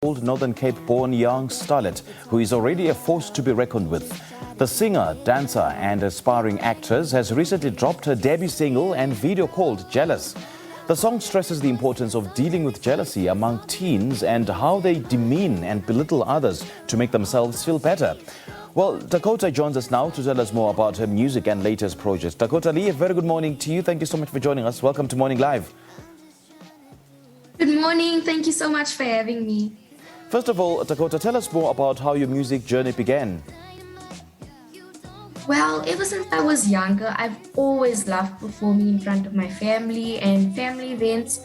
old Northern Cape-born young starlet who is already a force to be reckoned with. The singer, dancer and aspiring actress has recently dropped her debut single and video called Jealous. The song stresses the importance of dealing with jealousy among teens and how they demean and belittle others to make themselves feel better. Well, Dakota joins us now to tell us more about her music and latest projects. Dakota Lee, a very good morning to you. Thank you so much for joining us. Welcome to Morning Live. Good morning. Thank you so much for having me. First of all, Dakota, tell us more about how your music journey began. Well, ever since I was younger, I've always loved performing in front of my family and family events.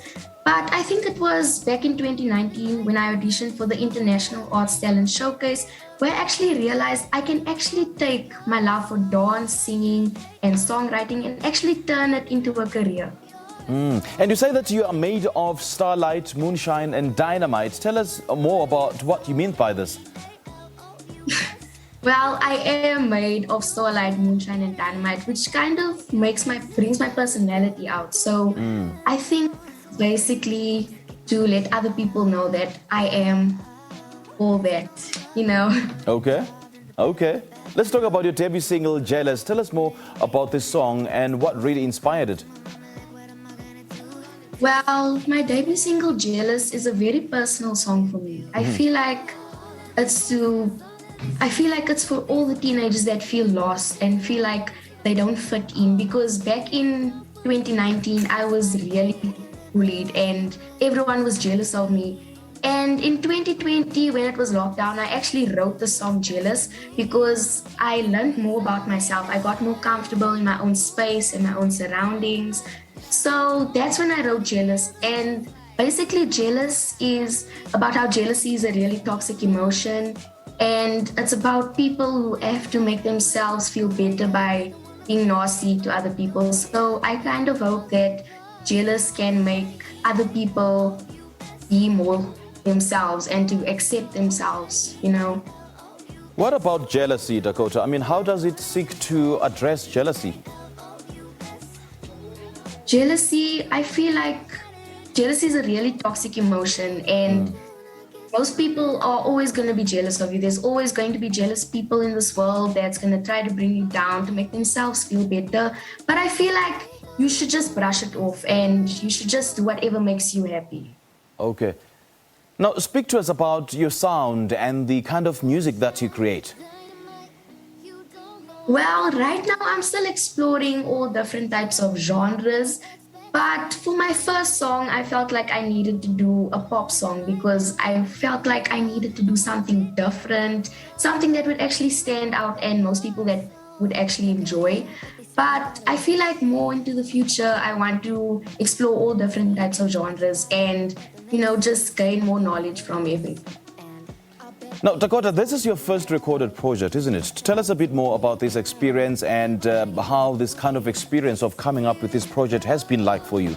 But I think it was back in 2019 when I auditioned for the International Arts Talent Showcase, where I actually realized I can actually take my love for dance, singing, and songwriting and actually turn it into a career. And you say that you are made of Starlight, Moonshine, and Dynamite. Tell us more about what you mean by this. Well, I am made of Starlight, Moonshine, and Dynamite, which kind of brings my personality out. So I think basically to let other people know that I am all that, you know. Okay. Let's talk about your debut single, Jealous. Tell us more about this song and what really inspired it. Well, my debut single, Jealous, is a very personal song for me. I feel like it's for all the teenagers that feel lost and feel like they don't fit in, because back in 2019, I was really bullied and everyone was jealous of me. And in 2020, when it was lockdown, I actually wrote the song Jealous because I learned more about myself. I got more comfortable in my own space and my own surroundings. So that's when I wrote Jealous. And basically, Jealous is about how jealousy is a really toxic emotion. And it's about people who have to make themselves feel better by being nasty to other people. So I kind of hope that Jealous can make other people be more themselves and to accept themselves, you know. What about jealousy, Dakota? I mean, how does it seek to address jealousy? Jealousy, I feel like jealousy is a really toxic emotion, and most people are always going to be jealous of you. There's always going to be jealous people in this world that's going to try to bring you down to make themselves feel better. But I feel like you should just brush it off and you should just do whatever makes you happy. Okay. Now, speak to us about your sound and the kind of music that you create. Well, right now I'm still exploring all different types of genres. But for my first song, I felt like I needed to do a pop song because I felt like I needed to do something different, something that would actually stand out and most people that would actually enjoy. But I feel like more into the future, I want to explore all different types of genres and, you know, just gain more knowledge from everything. Now, Dakota, this is your first recorded project, isn't it? Tell us a bit more about this experience and how this kind of experience of coming up with this project has been like for you.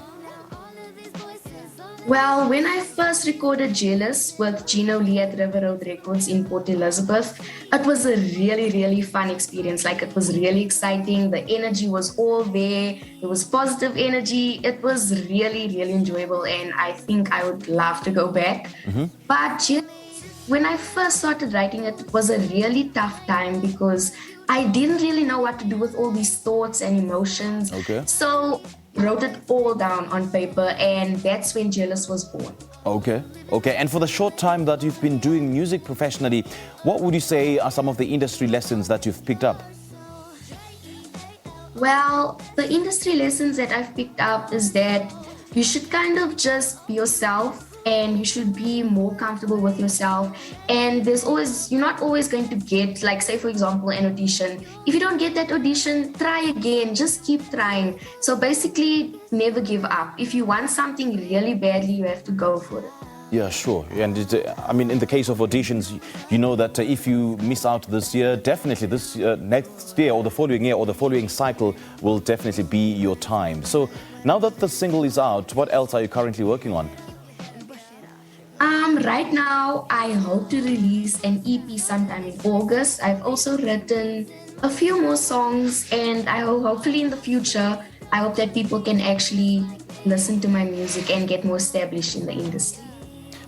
Well, when I first recorded Jealous with Gino Lee at River Road Records in Port Elizabeth, it was a really, really fun experience. Like, it was really exciting. The energy was all there. There was positive energy. It was really, really enjoyable. And I think I would love to go back. But Jealous, when I first started writing it, it was a really tough time because I didn't really know what to do with all these thoughts and emotions. So wrote it all down on paper, and that's when Jealous was born. Okay. And for the short time that you've been doing music professionally, what would you say are some of the industry lessons that you've picked up? Well, the industry lessons that I've picked up is that you should kind of just be yourself and you should be more comfortable with yourself. And you're not always going to get, like, say, for example, an audition. If you don't get that audition, try again, just keep trying. So basically, never give up. If you want something really badly, you have to go for it. Yeah, sure. And I mean, in the case of auditions, you know that if you miss out this year, definitely this next year or the following year or the following cycle will definitely be your time. So now that the single is out, what else are you currently working on? Right now, I hope to release an EP sometime in August. I've also written a few more songs, and hopefully in the future, I hope that people can actually listen to my music and get more established in the industry.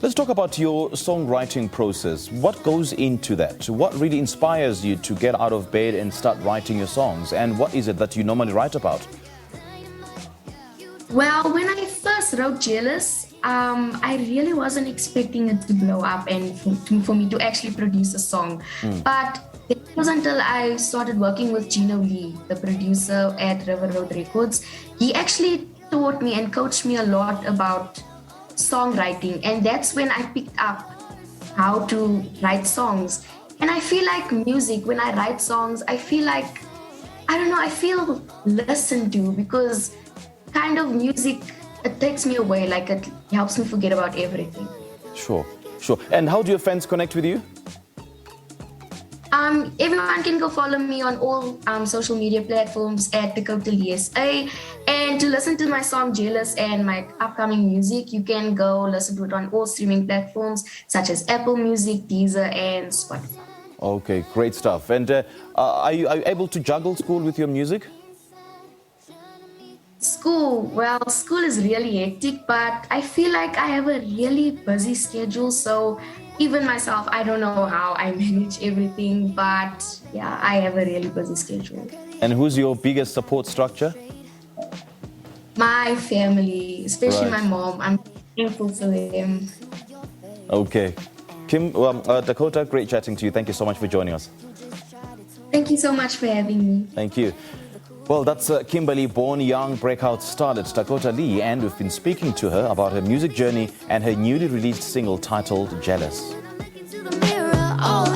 Let's talk about your songwriting process. What goes into that? What really inspires you to get out of bed and start writing your songs? And what is it that you normally write about? Well, when I first wrote Jealous, I really wasn't expecting it to blow up and for me to actually produce a song. But it was until I started working with Dakota Lee, the producer at River Road Records. He actually taught me and coached me a lot about songwriting, and that's when I picked up how to write songs. And I feel like music, when I write songs, I feel like, I don't know, I feel listened to, because kind of music, it takes me away, like it helps me forget about everything. Sure. And how do your fans connect with you? Everyone can go follow me on all social media platforms at Dakota Lee SA. And to listen to my song Jealous and my upcoming music, you can go listen to it on all streaming platforms such as Apple Music, Deezer, and Spotify. Okay, great stuff. And are you able to juggle school with your music? School is really hectic, but I feel like I have a really busy schedule. So even myself, I don't know how I manage everything, but yeah, I have a really busy schedule. And who's your biggest support structure? My family, especially Right. my mom. I'm thankful for them. Okay. Dakota, great chatting to you. Thank you so much for joining us. Thank you so much for having me. Thank you. Well, that's Kimberly, born young breakout starlet Dakota Lee, and we've been speaking to her about her music journey and her newly released single titled Jealous. Into the mirror, all